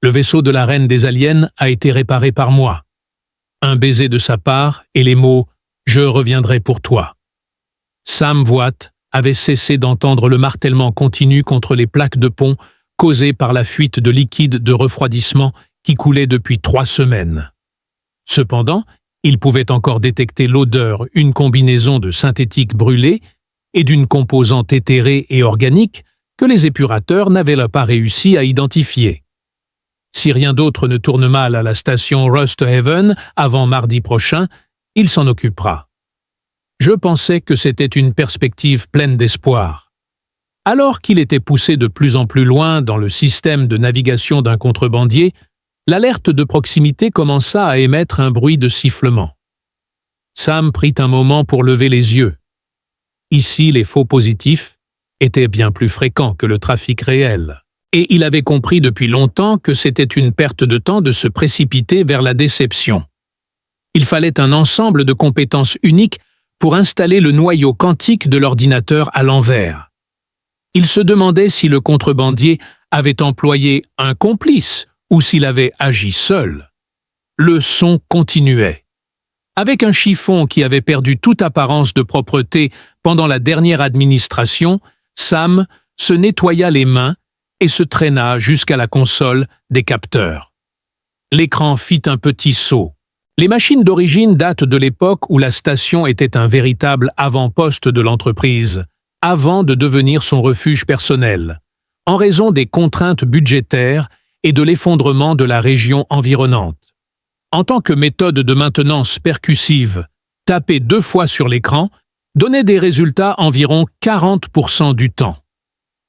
Le vaisseau de la reine des aliens a été réparé par moi. Un baiser de sa part et les mots « Je reviendrai pour toi ». Sam Voigt avait cessé d'entendre le martèlement continu contre les plaques de pont causé par la fuite de liquide de refroidissement qui coulait depuis 3 semaines. Cependant, il pouvait encore détecter l'odeur, une combinaison de synthétique brûlé et d'une composante éthérée et organique que les épurateurs n'avaient pas réussi à identifier. Si rien d'autre ne tourne mal à la station Rust Haven avant mardi prochain, il s'en occupera. Je pensais que c'était une perspective pleine d'espoir. Alors qu'il était poussé de plus en plus loin dans le système de navigation d'un contrebandier, l'alerte de proximité commença à émettre un bruit de sifflement. Sam prit un moment pour lever les yeux. Ici, les faux positifs étaient bien plus fréquents que le trafic réel, et il avait compris depuis longtemps que c'était une perte de temps de se précipiter vers la déception. Il fallait un ensemble de compétences uniques pour installer le noyau quantique de l'ordinateur à l'envers. Il se demandait si le contrebandier avait employé un complice ou s'il avait agi seul. Le son continuait. Avec un chiffon qui avait perdu toute apparence de propreté pendant la dernière administration, Sam se nettoya les mains et se traîna jusqu'à la console des capteurs. L'écran fit un petit saut. Les machines d'origine datent de l'époque où la station était un véritable avant-poste de l'entreprise, avant de devenir son refuge personnel, en raison des contraintes budgétaires et de l'effondrement de la région environnante. En tant que méthode de maintenance percussive, taper 2 fois sur l'écran donnait des résultats environ 40% du temps.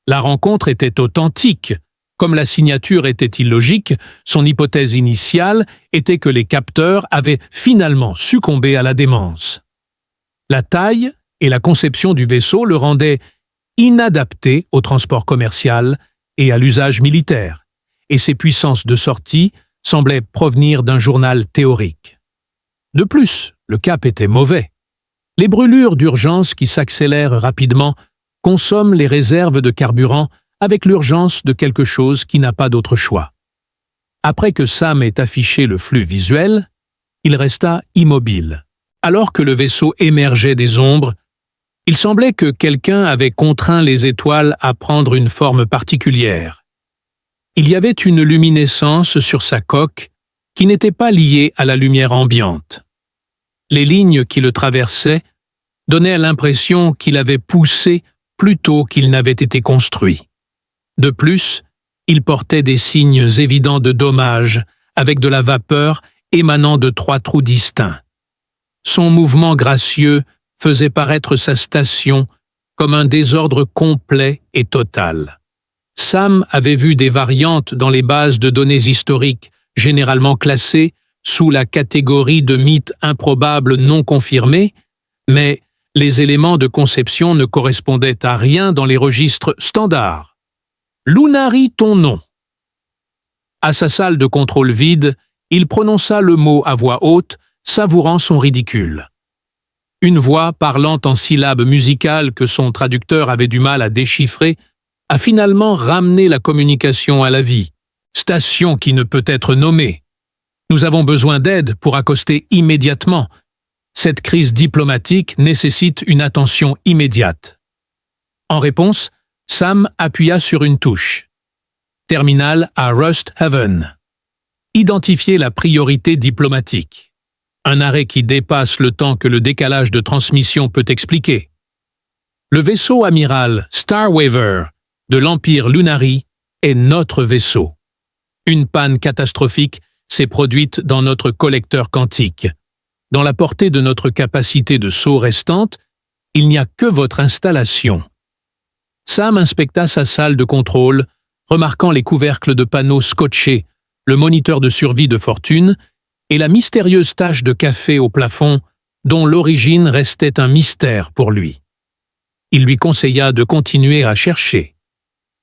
La rencontre était authentique. Comme la signature était illogique, son hypothèse initiale était que les capteurs avaient finalement succombé à la démence. La taille et la conception du vaisseau le rendaient inadapté au transport commercial et à l'usage militaire, et ses puissances de sortie semblaient provenir d'un journal théorique. De plus, le cap était mauvais. Les brûlures d'urgence qui s'accélèrent rapidement consomment les réserves de carburant avec l'urgence de quelque chose qui n'a pas d'autre choix. Après que Sam ait affiché le flux visuel, il resta immobile. Alors que le vaisseau émergeait des ombres, il semblait que quelqu'un avait contraint les étoiles à prendre une forme particulière. Il y avait une luminescence sur sa coque qui n'était pas liée à la lumière ambiante. Les lignes qui le traversaient donnaient l'impression qu'il avait poussé plutôt qu'il n'avait été construit. De plus, il portait des signes évidents de dommage, avec de la vapeur émanant de 3 trous distincts. Son mouvement gracieux faisait paraître sa station comme un désordre complet et total. Sam avait vu des variantes dans les bases de données historiques, généralement classées sous la catégorie de mythes improbables non confirmés, mais les éléments de conception ne correspondaient à rien dans les registres standards. Lunari ton nom. À sa salle de contrôle vide, il prononça le mot à voix haute, savourant son ridicule. Une voix parlant en syllabes musicales que son traducteur avait du mal à déchiffrer a finalement ramené la communication à la vie. Station qui ne peut être nommée. Nous avons besoin d'aide pour accoster immédiatement. Cette crise diplomatique nécessite une attention immédiate. En réponse, Sam appuya sur une touche. Terminal à Rust Haven. Identifier la priorité diplomatique. Un arrêt qui dépasse le temps que le décalage de transmission peut expliquer. Le vaisseau amiral Starwaver de l'Empire Lunari est notre vaisseau. Une panne catastrophique s'est produite dans notre collecteur quantique. Dans la portée de notre capacité de saut restante, il n'y a que votre installation. Sam inspecta sa salle de contrôle, remarquant les couvercles de panneaux scotchés, le moniteur de survie de fortune et la mystérieuse tache de café au plafond dont l'origine restait un mystère pour lui. Il lui conseilla de continuer à chercher.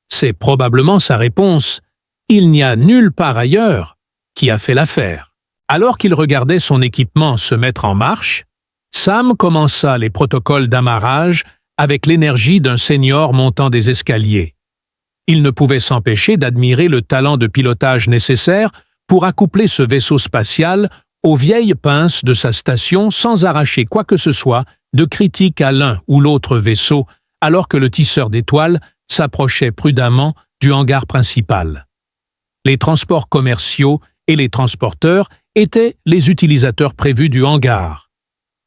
C'est probablement sa réponse. Il n'y a nulle part ailleurs qui a fait l'affaire. Alors qu'il regardait son équipement se mettre en marche, Sam commença les protocoles d'amarrage avec l'énergie d'un senior montant des escaliers. il ne pouvait s'empêcher d'admirer le talent de pilotage nécessaire pour accoupler ce vaisseau spatial aux vieilles pinces de sa station sans arracher quoi que ce soit de critique à l'un ou l'autre vaisseau, alors que le tisseur d'étoiles s'approchait prudemment du hangar principal. Les transports commerciaux et les transporteurs étaient les utilisateurs prévus du hangar.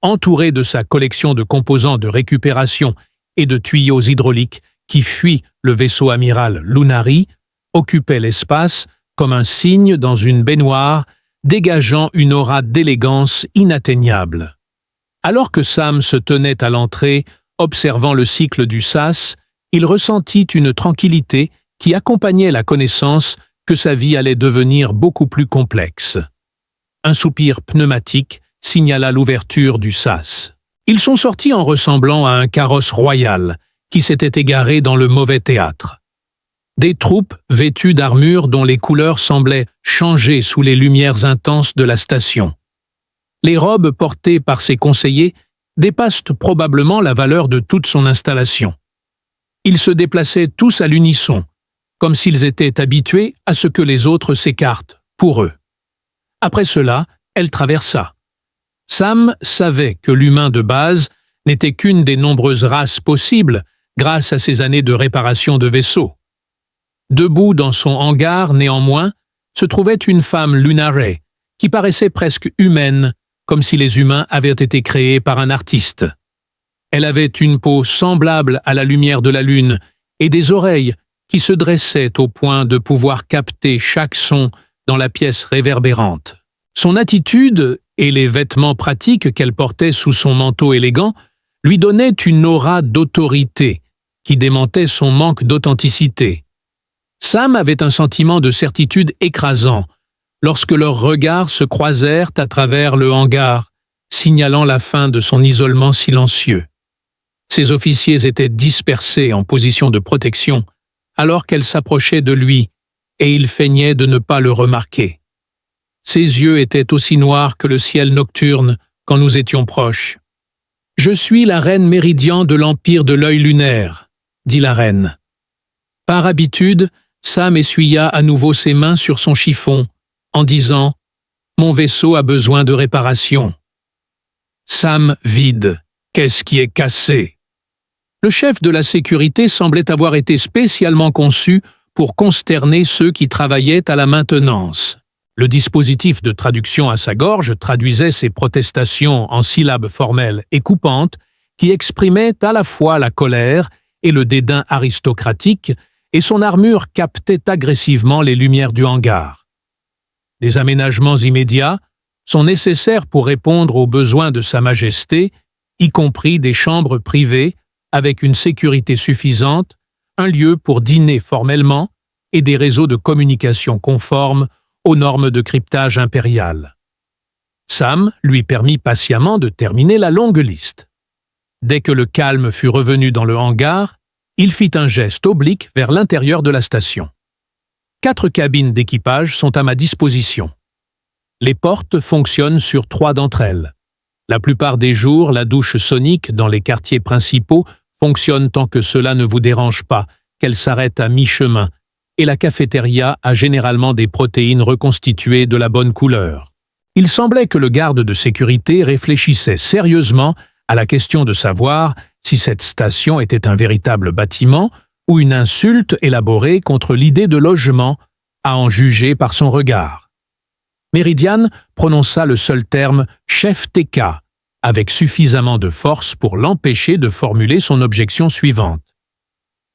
Entouré de sa collection de composants de récupération et de tuyaux hydrauliques qui fuient le vaisseau amiral Lunari, occupait l'espace comme un cygne dans une baignoire, dégageant une aura d'élégance inatteignable. Alors que Sam se tenait à l'entrée, observant le cycle du SAS, il ressentit une tranquillité qui accompagnait la connaissance que sa vie allait devenir beaucoup plus complexe. Un soupir pneumatique signala l'ouverture du SAS. Ils sont sortis en ressemblant à un carrosse royal qui s'était égaré dans le mauvais théâtre. Des troupes vêtues d'armures dont les couleurs semblaient changer sous les lumières intenses de la station. Les robes portées par ses conseillers dépassent probablement la valeur de toute son installation. Ils se déplaçaient tous à l'unisson, comme s'ils étaient habitués à ce que les autres s'écartent pour eux. Après cela, elle traversa. Sam savait que l'humain de base n'était qu'une des nombreuses races possibles grâce à ses années de réparation de vaisseaux. Debout dans son hangar, néanmoins, se trouvait une femme Lunare, qui paraissait presque humaine, comme si les humains avaient été créés par un artiste. Elle avait une peau semblable à la lumière de la lune et des oreilles qui se dressaient au point de pouvoir capter chaque son dans la pièce réverbérante. Son attitude et les vêtements pratiques qu'elle portait sous son manteau élégant lui donnaient une aura d'autorité qui démentait son manque d'authenticité. Sam avait un sentiment de certitude écrasant lorsque leurs regards se croisèrent à travers le hangar, signalant la fin de son isolement silencieux. Ses officiers étaient dispersés en position de protection alors qu'elle s'approchait de lui et il feignait de ne pas le remarquer. Ses yeux étaient aussi noirs que le ciel nocturne quand nous étions proches. « Je suis la reine Méridian de l'Empire de l'œil lunaire », dit la reine. Par habitude, Sam essuya à nouveau ses mains sur son chiffon, en disant « Mon vaisseau a besoin de réparation. » Sam vide. Qu'est-ce qui est cassé? Le chef de la sécurité semblait avoir été spécialement conçu pour consterner ceux qui travaillaient à la maintenance. Le dispositif de traduction à sa gorge traduisait ses protestations en syllabes formelles et coupantes qui exprimaient à la fois la colère et le dédain aristocratique, et son armure captait agressivement les lumières du hangar. Des aménagements immédiats sont nécessaires pour répondre aux besoins de Sa Majesté, y compris des chambres privées avec une sécurité suffisante, un lieu pour dîner formellement et des réseaux de communication conformes aux normes de cryptage impériales. Sam lui permit patiemment de terminer la longue liste. Dès que le calme fut revenu dans le hangar, il fit un geste oblique vers l'intérieur de la station. 4 cabines d'équipage sont à ma disposition. Les portes fonctionnent sur 3 d'entre elles. La plupart des jours, la douche sonique dans les quartiers principaux fonctionne tant que cela ne vous dérange pas, qu'elle s'arrête à mi-chemin, et la cafétéria a généralement des protéines reconstituées de la bonne couleur. Il semblait que le garde de sécurité réfléchissait sérieusement à la question de savoir si cette station était un véritable bâtiment ou une insulte élaborée contre l'idée de logement, à en juger par son regard. Méridian prononça le seul terme « chef TK » avec suffisamment de force pour l'empêcher de formuler son objection suivante.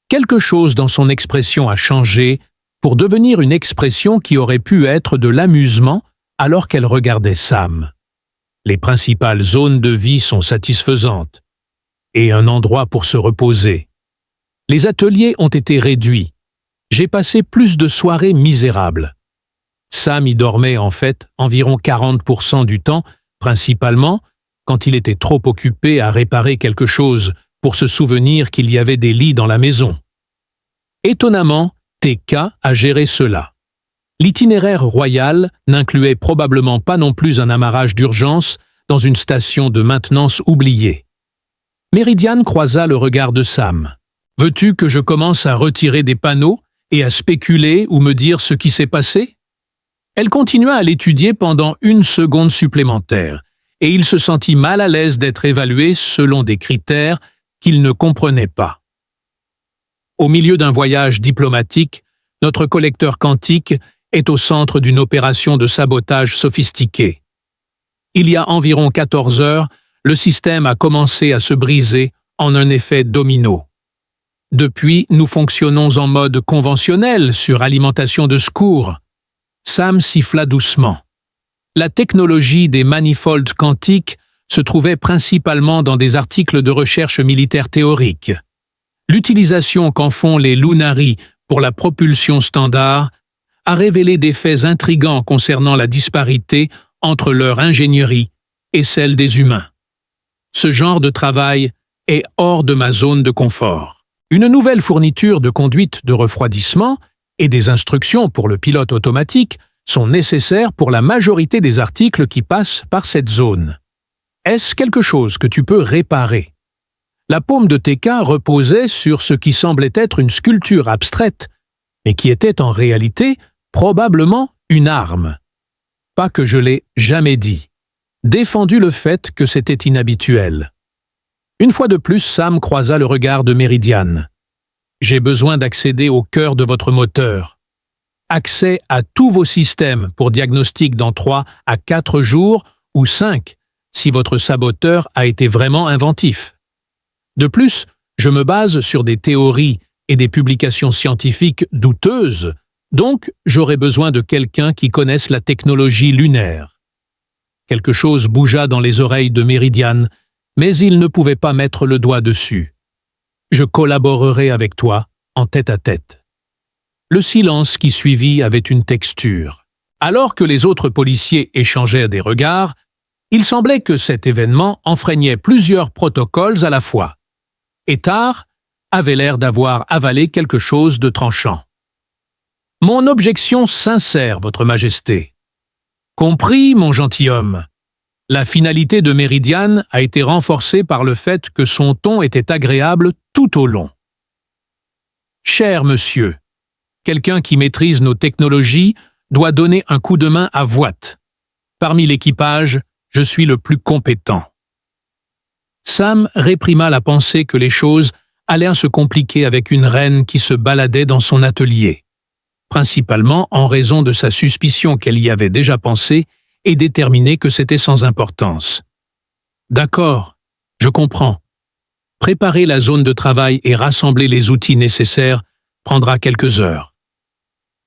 Quelque chose dans son expression a changé pour devenir une expression qui aurait pu être de l'amusement alors qu'elle regardait Sam. Les principales zones de vie sont satisfaisantes et un endroit pour se reposer. Les ateliers ont été réduits. J'ai passé plus de soirées misérables. Sam y dormait en fait environ 40% du temps, principalement quand il était trop occupé à réparer quelque chose pour se souvenir qu'il y avait des lits dans la maison. Étonnamment, TK a géré cela. L'itinéraire royal n'incluait probablement pas non plus un amarrage d'urgence dans une station de maintenance oubliée. Méridian croisa le regard de Sam. « Veux-tu que je commence à retirer des panneaux et à spéculer ou me dire ce qui s'est passé? Elle continua à l'étudier pendant 1 seconde supplémentaire, et il se sentit mal à l'aise d'être évalué selon des critères qu'il ne comprenait pas. Au milieu d'un voyage diplomatique, notre collecteur quantique est au centre d'une opération de sabotage sophistiquée. Il y a environ 14 heures, le système a commencé à se briser en un effet domino. Depuis, nous fonctionnons en mode conventionnel sur alimentation de secours. Sam siffla doucement. La technologie des manifolds quantiques se trouvait principalement dans des articles de recherche militaire théorique. L'utilisation qu'en font les Lunari pour la propulsion standard a révélé des faits intrigants concernant la disparité entre leur ingénierie et celle des humains. Ce genre de travail est hors de ma zone de confort. Une nouvelle fourniture de conduite de refroidissement et des instructions pour le pilote automatique sont nécessaires pour la majorité des articles qui passent par cette zone. Est-ce quelque chose que tu peux réparer? La paume de TK reposait sur ce qui semblait être une sculpture abstraite, mais qui était en réalité probablement une arme. Pas que je l'ai jamais dit. Défendu le fait que c'était inhabituel. Une fois de plus, Sam croisa le regard de Meridian. « J'ai besoin d'accéder au cœur de votre moteur. Accès à tous vos systèmes pour diagnostic dans 3 à 4 jours ou 5, si votre saboteur a été vraiment inventif. De plus, je me base sur des théories et des publications scientifiques douteuses, donc j'aurai besoin de quelqu'un qui connaisse la technologie lunaire. » Quelque chose bougea dans les oreilles de Meridian, mais il ne pouvait pas mettre le doigt dessus. « Je collaborerai avec toi, en tête-à-tête. » Le silence qui suivit avait une texture. Alors que les autres policiers échangeaient des regards, il semblait que cet événement enfreignait plusieurs protocoles à la fois. Ettar avait l'air d'avoir avalé quelque chose de tranchant. « Mon objection sincère, Votre Majesté. »« Compris, mon gentilhomme. » La finalité de Meridian a été renforcée par le fait que son ton était agréable tout au long. « Cher monsieur, quelqu'un qui maîtrise nos technologies doit donner un coup de main à Voight. Parmi l'équipage, je suis le plus compétent. » Sam réprima la pensée que les choses allaient se compliquer avec une reine qui se baladait dans son atelier, principalement en raison de sa suspicion qu'elle y avait déjà pensé et déterminé que c'était sans importance. « D'accord, je comprends. Préparer la zone de travail et rassembler les outils nécessaires prendra quelques heures.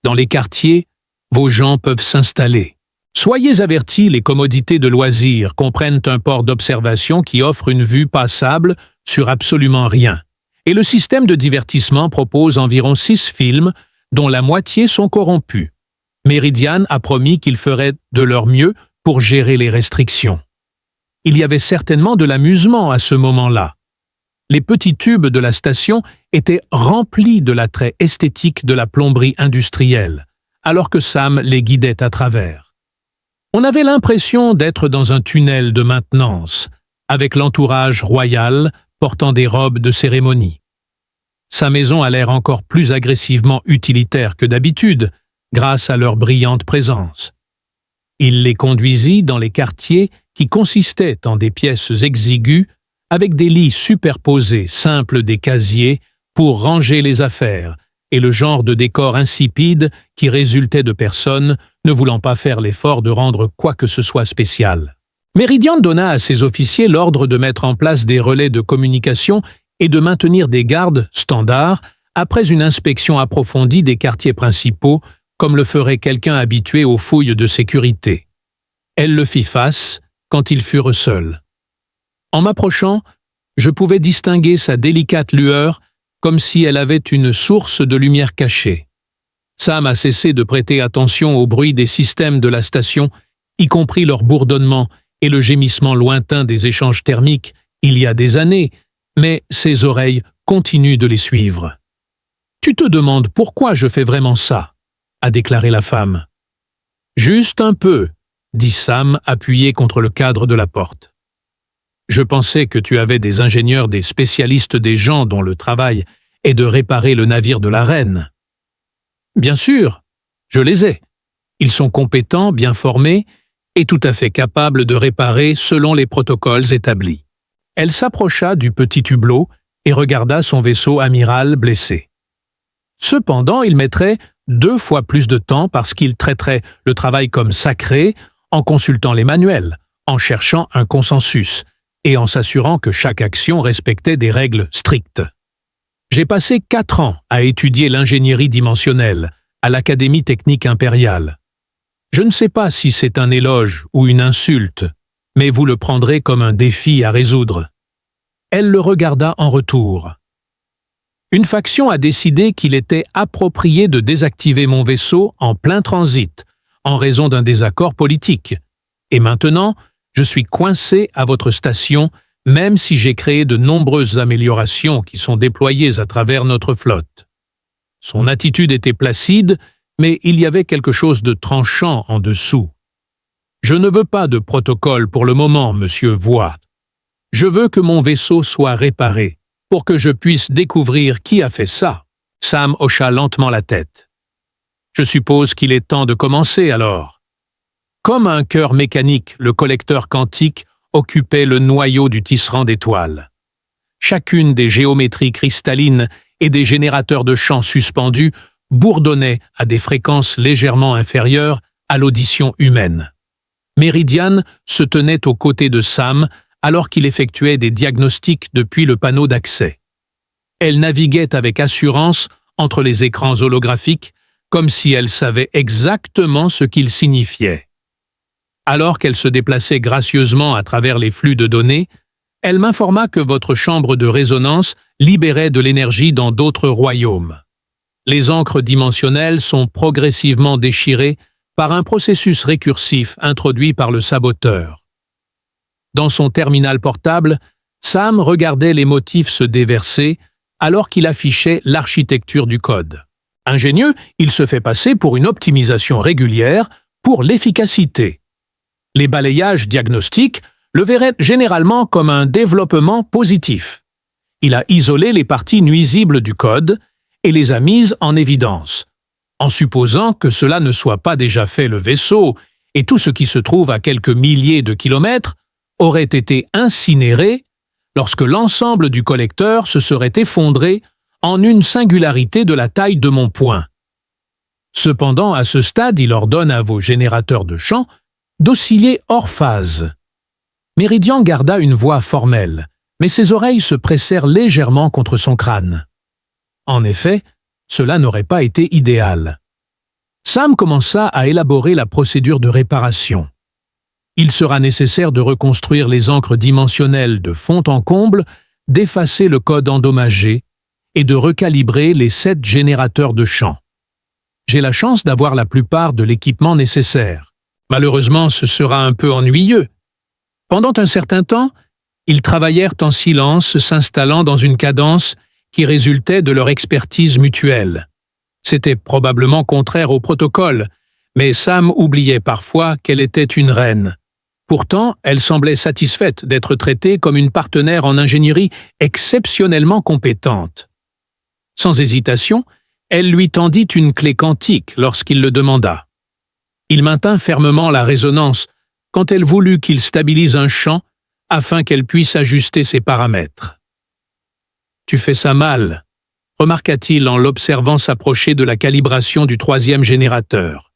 Dans les quartiers, vos gens peuvent s'installer. Soyez avertis, les commodités de loisirs comprennent un port d'observation qui offre une vue passable sur absolument rien. Et le système de divertissement propose environ 6 films, dont la moitié sont corrompus. Meridian a promis qu'ils feraient de leur mieux pour gérer les restrictions. Il y avait certainement de l'amusement à ce moment-là. Les petits tubes de la station étaient remplis de l'attrait esthétique de la plomberie industrielle, alors que Sam les guidait à travers. On avait l'impression d'être dans un tunnel de maintenance, avec l'entourage royal portant des robes de cérémonie. Sa maison a l'air encore plus agressivement utilitaire que d'habitude, grâce à leur brillante présence. Il les conduisit dans les quartiers qui consistaient en des pièces exiguës avec des lits superposés simples des casiers pour ranger les affaires et le genre de décor insipide qui résultait de personnes ne voulant pas faire l'effort de rendre quoi que ce soit spécial. Meridian donna à ses officiers l'ordre de mettre en place des relais de communication et de maintenir des gardes standards après une inspection approfondie des quartiers principaux, comme le ferait quelqu'un habitué aux fouilles de sécurité. Elle le fit face quand ils furent seuls. En m'approchant, je pouvais distinguer sa délicate lueur comme si elle avait une source de lumière cachée. Sam a cessé de prêter attention au bruit des systèmes de la station, y compris leur bourdonnement et le gémissement lointain des échanges thermiques il y a des années, mais ses oreilles continuent de les suivre. « Tu te demandes pourquoi je fais vraiment ça ?» a déclaré la femme. « Juste un peu », dit Sam appuyé contre le cadre de la porte. « Je pensais que tu avais des ingénieurs, des spécialistes, des gens dont le travail est de réparer le navire de la reine. » Bien sûr, je les ai. Ils sont compétents, bien formés et tout à fait capables de réparer selon les protocoles établis. Elle s'approcha du petit hublot et regarda son vaisseau amiral blessé. Cependant, il mettrait 2 fois plus de temps parce qu'il traiterait le travail comme sacré en consultant les manuels, en cherchant un consensus et en s'assurant que chaque action respectait des règles strictes. J'ai passé 4 ans à étudier l'ingénierie dimensionnelle à l'Académie technique impériale. Je ne sais pas si c'est un éloge ou une insulte, mais vous le prendrez comme un défi à résoudre. Elle le regarda en retour. Une faction a décidé qu'il était approprié de désactiver mon vaisseau en plein transit, en raison d'un désaccord politique. Et maintenant, je suis coincé à votre station, même si j'ai créé de nombreuses améliorations qui sont déployées à travers notre flotte. Son attitude était placide, mais il y avait quelque chose de tranchant en dessous. Je ne veux pas de protocole pour le moment, monsieur Voigt. Je veux que mon vaisseau soit réparé, pour que je puisse découvrir qui a fait ça. Sam hocha lentement la tête. Je suppose qu'il est temps de commencer alors. Comme un cœur mécanique, le collecteur quantique occupait le noyau du tisserand d'étoiles. Chacune des géométries cristallines et des générateurs de champs suspendus bourdonnait à des fréquences légèrement inférieures à l'audition humaine. Méridiane se tenait aux côtés de Sam alors qu'il effectuait des diagnostics depuis le panneau d'accès. Elle naviguait avec assurance entre les écrans holographiques comme si elle savait exactement ce qu'ils signifiaient. Alors qu'elle se déplaçait gracieusement à travers les flux de données, elle m'informa que votre chambre de résonance libérait de l'énergie dans d'autres royaumes. Les encres dimensionnelles sont progressivement déchirées par un processus récursif introduit par le saboteur. Dans son terminal portable, Sam regardait les motifs se déverser alors qu'il affichait l'architecture du code. Ingénieux, il se fait passer pour une optimisation régulière pour l'efficacité. Les balayages diagnostiques le verraient généralement comme un développement positif. Il a isolé les parties nuisibles du code et les a mises en évidence. En supposant que cela ne soit pas déjà fait, le vaisseau et tout ce qui se trouve à quelques milliers de kilomètres aurait été incinéré lorsque l'ensemble du collecteur se serait effondré en une singularité de la taille de mon poing. Cependant, à ce stade, il ordonne à vos générateurs de champs d'osciller hors phase. Méridian garda une voix formelle, mais ses oreilles se pressèrent légèrement contre son crâne. En effet, cela n'aurait pas été idéal. Sam commença à élaborer la procédure de réparation. Il sera nécessaire de reconstruire les encres dimensionnelles de fond en comble, d'effacer le code endommagé et de recalibrer les 7 générateurs de champs. J'ai la chance d'avoir la plupart de l'équipement nécessaire. Malheureusement, ce sera un peu ennuyeux. Pendant un certain temps, ils travaillèrent en silence, s'installant dans une cadence qui résultait de leur expertise mutuelle. C'était probablement contraire au protocole, mais Sam oubliait parfois qu'elle était une reine. Pourtant, elle semblait satisfaite d'être traitée comme une partenaire en ingénierie exceptionnellement compétente. Sans hésitation, elle lui tendit une clé quantique lorsqu'il le demanda. Il maintint fermement la résonance quand elle voulut qu'il stabilise un champ afin qu'elle puisse ajuster ses paramètres. « Tu fais ça mal », remarqua-t-il en l'observant s'approcher de la calibration du 3e générateur.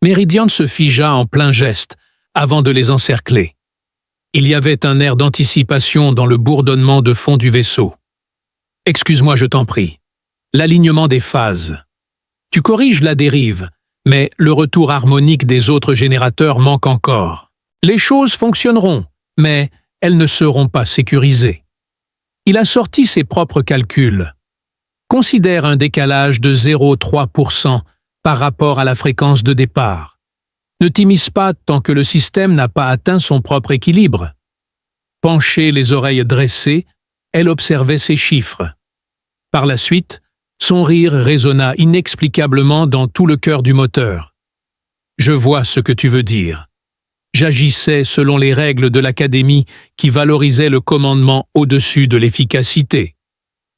Méridian se figea en plein geste avant de les encercler. Il y avait un air d'anticipation dans le bourdonnement de fond du vaisseau. « Excuse-moi, je t'en prie. L'alignement des phases. Tu corriges la dérive, mais le retour harmonique des autres générateurs manque encore. Les choses fonctionneront, mais elles ne seront pas sécurisées. » Il a sorti ses propres calculs. Considère un décalage de 0,3% par rapport à la fréquence de départ. Ne t'immisce pas tant que le système n'a pas atteint son propre équilibre. Penchée, les oreilles dressées, elle observait ces chiffres. Par la suite, son rire résonna inexplicablement dans tout le cœur du moteur. « Je vois ce que tu veux dire. J'agissais selon les règles de l'Académie qui valorisaient le commandement au-dessus de l'efficacité. »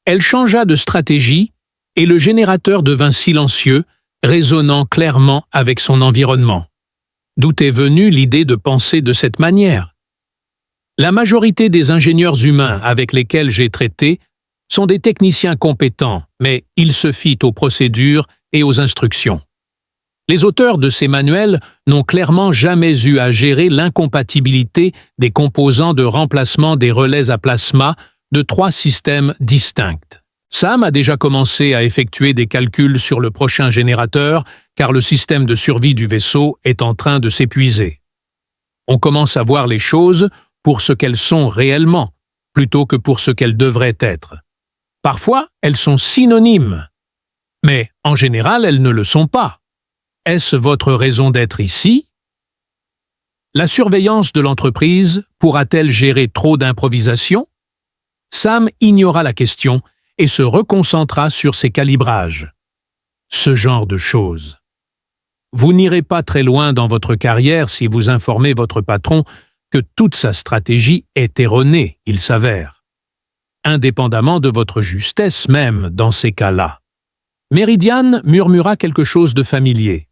Elle changea de stratégie et le générateur devint silencieux résonnant clairement avec son environnement. D'où est venue l'idée de penser de cette manière? La majorité des ingénieurs humains avec lesquels j'ai traité sont des techniciens compétents, mais ils se fient aux procédures et aux instructions. Les auteurs de ces manuels n'ont clairement jamais eu à gérer l'incompatibilité des composants de remplacement des relais à plasma de 3 systèmes distincts. Sam a déjà commencé à effectuer des calculs sur le prochain générateur car le système de survie du vaisseau est en train de s'épuiser. On commence à voir les choses pour ce qu'elles sont réellement, plutôt que pour ce qu'elles devraient être. Parfois, elles sont synonymes, mais en général, elles ne le sont pas. Est-ce votre raison d'être ici? La surveillance de l'entreprise pourra-t-elle gérer trop d'improvisation? Sam ignora la question et se reconcentra sur ses calibrages. Ce genre de choses. Vous n'irez pas très loin dans votre carrière si vous informez votre patron que toute sa stratégie est erronée, il s'avère. Indépendamment de votre justesse même dans ces cas-là. Meridian murmura quelque chose de familier.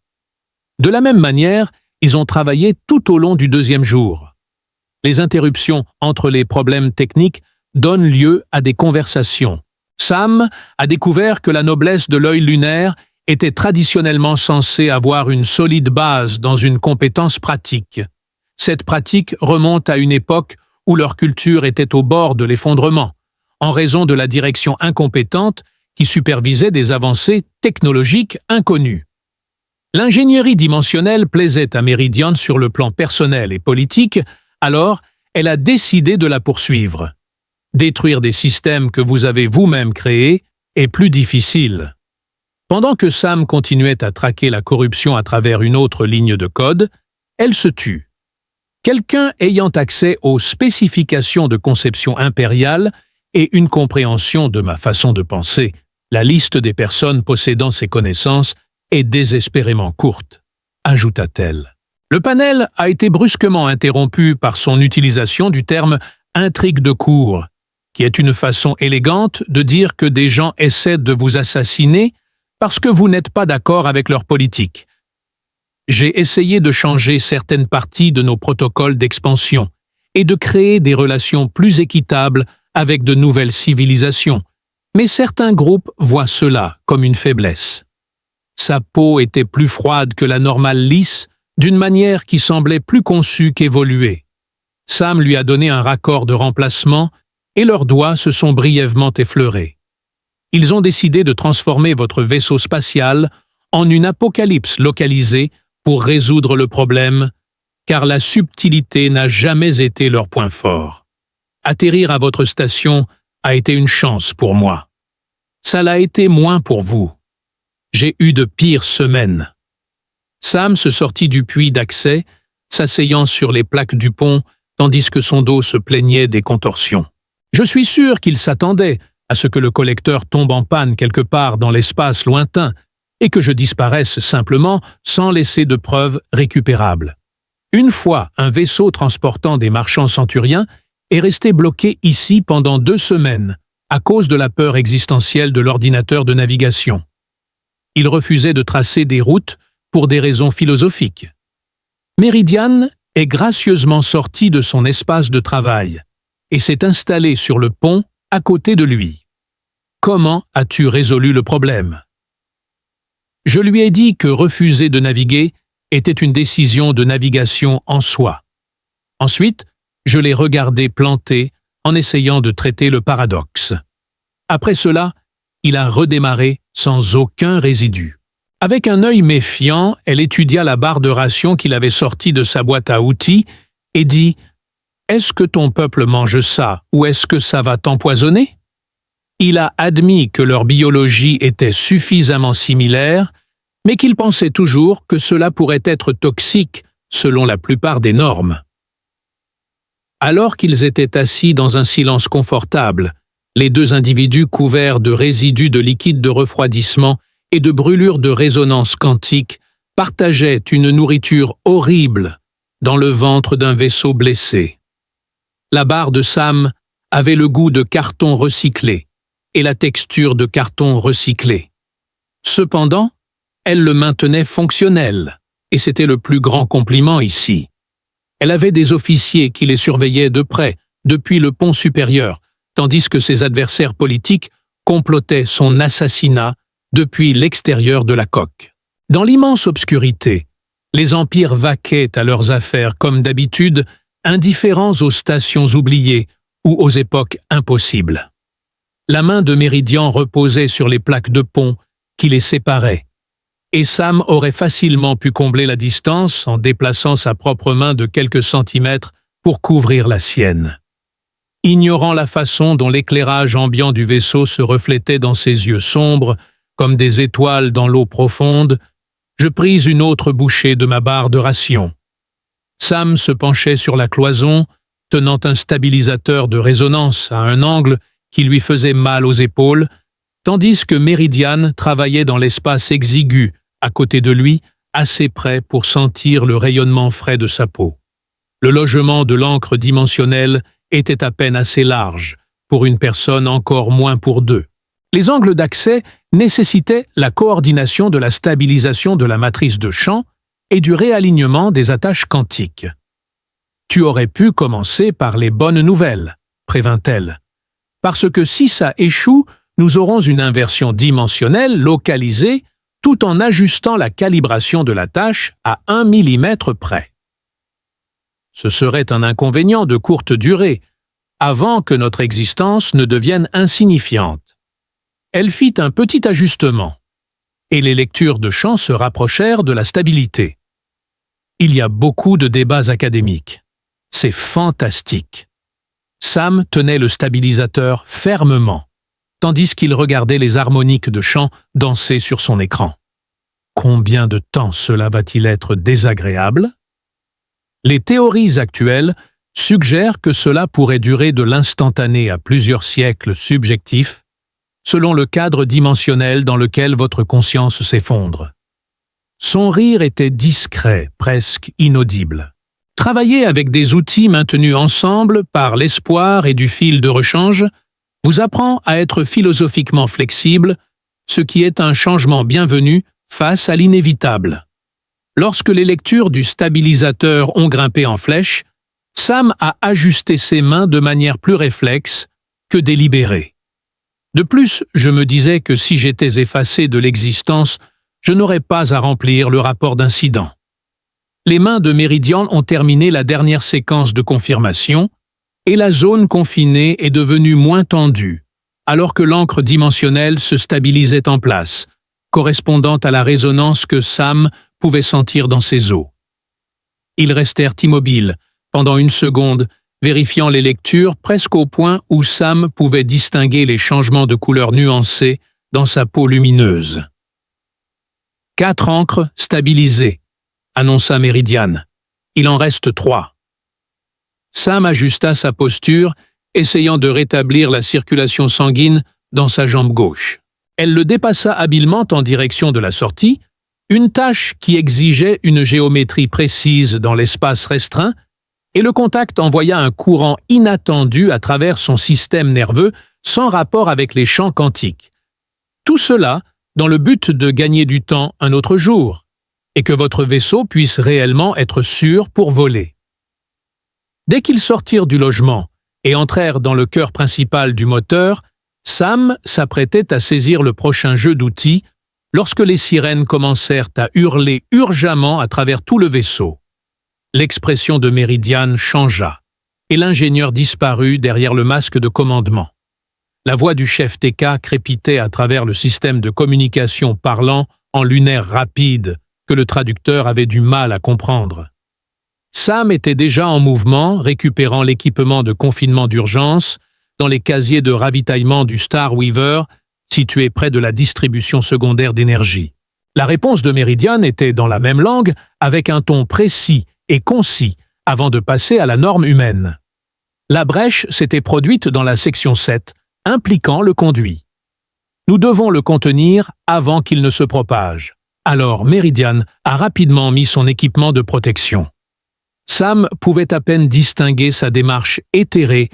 De la même manière, ils ont travaillé tout au long du 2e jour. Les interruptions entre les problèmes techniques donnent lieu à des conversations. Sam a découvert que la noblesse de l'œil lunaire était traditionnellement censée avoir une solide base dans une compétence pratique. Cette pratique remonte à une époque où leur culture était au bord de l'effondrement, en raison de la direction incompétente qui supervisait des avancées technologiques inconnues. L'ingénierie dimensionnelle plaisait à Meridian sur le plan personnel et politique, alors elle a décidé de la poursuivre. Détruire des systèmes que vous avez vous-même créés est plus difficile. Pendant que Sam continuait à traquer la corruption à travers une autre ligne de code, elle se tut. Quelqu'un ayant accès aux spécifications de conception impériale et une compréhension de ma façon de penser, la liste des personnes possédant ces connaissances est désespérément courte, ajouta-t-elle. Le panel a été brusquement interrompu par son utilisation du terme « intrigue de cour », qui est une façon élégante de dire que des gens essaient de vous assassiner parce que vous n'êtes pas d'accord avec leur politique. J'ai essayé de changer certaines parties de nos protocoles d'expansion et de créer des relations plus équitables avec de nouvelles civilisations, mais certains groupes voient cela comme une faiblesse. Sa peau était plus froide que la normale lisse, d'une manière qui semblait plus conçue qu'évoluée. Sam lui a donné un raccord de remplacement et leurs doigts se sont brièvement effleurés. Ils ont décidé de transformer votre vaisseau spatial en une apocalypse localisée pour résoudre le problème, car la subtilité n'a jamais été leur point fort. Atterrir à votre station a été une chance pour moi. Ça l'a été moins pour vous. J'ai eu de pires semaines. Sam se sortit du puits d'accès, s'asseyant sur les plaques du pont, tandis que son dos se plaignait des contorsions. Je suis sûr qu'il s'attendait à ce que le collecteur tombe en panne quelque part dans l'espace lointain et que je disparaisse simplement sans laisser de preuves récupérables. Une fois, un vaisseau transportant des marchands centuriens est resté bloqué ici pendant 2 semaines à cause de la peur existentielle de l'ordinateur de navigation. Il refusait de tracer des routes pour des raisons philosophiques. Meridian est gracieusement sorti de son espace de travail et s'est installé sur le pont à côté de lui. Comment as-tu résolu le problème? Je lui ai dit que refuser de naviguer était une décision de navigation en soi. Ensuite, je l'ai regardé planter en essayant de traiter le paradoxe. Après cela, il a redémarré sans aucun résidu. Avec un œil méfiant, elle étudia la barre de ration qu'il avait sortie de sa boîte à outils et dit « Est-ce que ton peuple mange ça ou est-ce que ça va t'empoisonner ?» Il a admis que leur biologie était suffisamment similaire, mais qu'il pensait toujours que cela pourrait être toxique selon la plupart des normes. Alors qu'ils étaient assis dans un silence confortable, les 2 individus couverts de résidus de liquide de refroidissement et de brûlures de résonance quantique partageaient une nourriture horrible dans le ventre d'un vaisseau blessé. La barre de Sam avait le goût de carton recyclé et la texture de carton recyclé. Cependant, elle le maintenait fonctionnel, et c'était le plus grand compliment ici. Elle avait des officiers qui les surveillaient de près, depuis le pont supérieur, tandis que ses adversaires politiques complotaient son assassinat depuis l'extérieur de la coque. Dans l'immense obscurité, les empires vaquaient à leurs affaires comme d'habitude, indifférents aux stations oubliées ou aux époques impossibles. La main de Méridian reposait sur les plaques de pont qui les séparaient, et Sam aurait facilement pu combler la distance en déplaçant sa propre main de quelques centimètres pour couvrir la sienne. Ignorant la façon dont l'éclairage ambiant du vaisseau se reflétait dans ses yeux sombres, comme des étoiles dans l'eau profonde, je pris une autre bouchée de ma barre de ration. Sam se penchait sur la cloison, tenant un stabilisateur de résonance à un angle qui lui faisait mal aux épaules, tandis que Méridian travaillait dans l'espace exigu, à côté de lui, assez près pour sentir le rayonnement frais de sa peau. Le logement de l'encre dimensionnelle était à peine assez large, pour une personne encore moins pour deux. Les angles d'accès nécessitaient la coordination de la stabilisation de la matrice de champ et du réalignement des attaches quantiques. « Tu aurais pu commencer par les bonnes nouvelles », prévint-elle. « Parce que si ça échoue, nous aurons une inversion dimensionnelle localisée tout en ajustant la calibration de l'attache à 1 mm près. Ce serait un inconvénient de courte durée, avant que notre existence ne devienne insignifiante. Elle fit un petit ajustement, et les lectures de champ se rapprochèrent de la stabilité. Il y a beaucoup de débats académiques. C'est fantastique. Sam tenait le stabilisateur fermement, tandis qu'il regardait les harmoniques de chant danser sur son écran. Combien de temps cela va-t-il être désagréable? Les théories actuelles suggèrent que cela pourrait durer de l'instantané à plusieurs siècles subjectifs, selon le cadre dimensionnel dans lequel votre conscience s'effondre. Son rire était discret, presque inaudible. Travailler avec des outils maintenus ensemble par l'espoir et du fil de rechange vous apprend à être philosophiquement flexible, ce qui est un changement bienvenu face à l'inévitable. Lorsque les lectures du stabilisateur ont grimpé en flèche, Sam a ajusté ses mains de manière plus réflexe que délibérée. De plus, je me disais que si j'étais effacé de l'existence, je n'aurais pas à remplir le rapport d'incident. Les mains de Méridian ont terminé la dernière séquence de confirmation, et la zone confinée est devenue moins tendue, alors que l'encre dimensionnelle se stabilisait en place, correspondant à la résonance que Sam pouvait sentir dans ses os. Ils restèrent immobiles pendant une seconde, vérifiant les lectures presque au point où Sam pouvait distinguer les changements de couleurs nuancés dans sa peau lumineuse. 4 encres stabilisées, annonça Méridian. Il en reste 3. Sam ajusta sa posture, essayant de rétablir la circulation sanguine dans sa jambe gauche. Elle le dépassa habilement en direction de la sortie, une tâche qui exigeait une géométrie précise dans l'espace restreint, et le contact envoya un courant inattendu à travers son système nerveux sans rapport avec les champs quantiques. Tout cela dans le but de gagner du temps un autre jour, et que votre vaisseau puisse réellement être sûr pour voler. Dès qu'ils sortirent du logement et entrèrent dans le cœur principal du moteur, Sam s'apprêtait à saisir le prochain jeu d'outils lorsque les sirènes commencèrent à hurler urgemment à travers tout le vaisseau. L'expression de Méridian changea, et l'ingénieur disparut derrière le masque de commandement. La voix du chef TK crépitait à travers le système de communication parlant en lunaire rapide que le traducteur avait du mal à comprendre. Sam était déjà en mouvement, récupérant l'équipement de confinement d'urgence dans les casiers de ravitaillement du Star Weaver, situé près de la distribution secondaire d'énergie. La réponse de Méridian était dans la même langue, avec un ton précis et concis, avant de passer à la norme humaine. La brèche s'était produite dans la section 7, impliquant le conduit. Nous devons le contenir avant qu'il ne se propage. Alors Méridian a rapidement mis son équipement de protection. Sam pouvait à peine distinguer sa démarche éthérée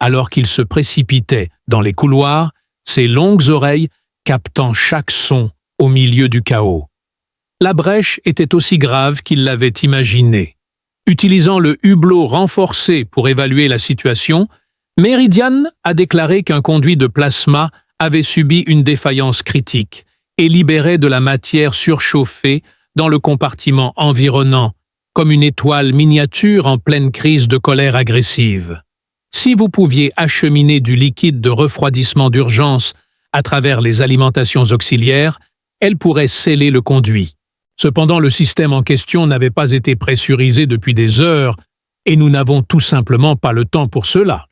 alors qu'il se précipitait dans les couloirs, ses longues oreilles captant chaque son au milieu du chaos. La brèche était aussi grave qu'il l'avait imaginé. Utilisant le hublot renforcé pour évaluer la situation, Meridian a déclaré qu'un conduit de plasma avait subi une défaillance critique et libérait de la matière surchauffée dans le compartiment environnant, comme une étoile miniature en pleine crise de colère agressive. Si vous pouviez acheminer du liquide de refroidissement d'urgence à travers les alimentations auxiliaires, elle pourrait sceller le conduit. Cependant, le système en question n'avait pas été pressurisé depuis des heures et nous n'avons tout simplement pas le temps pour cela.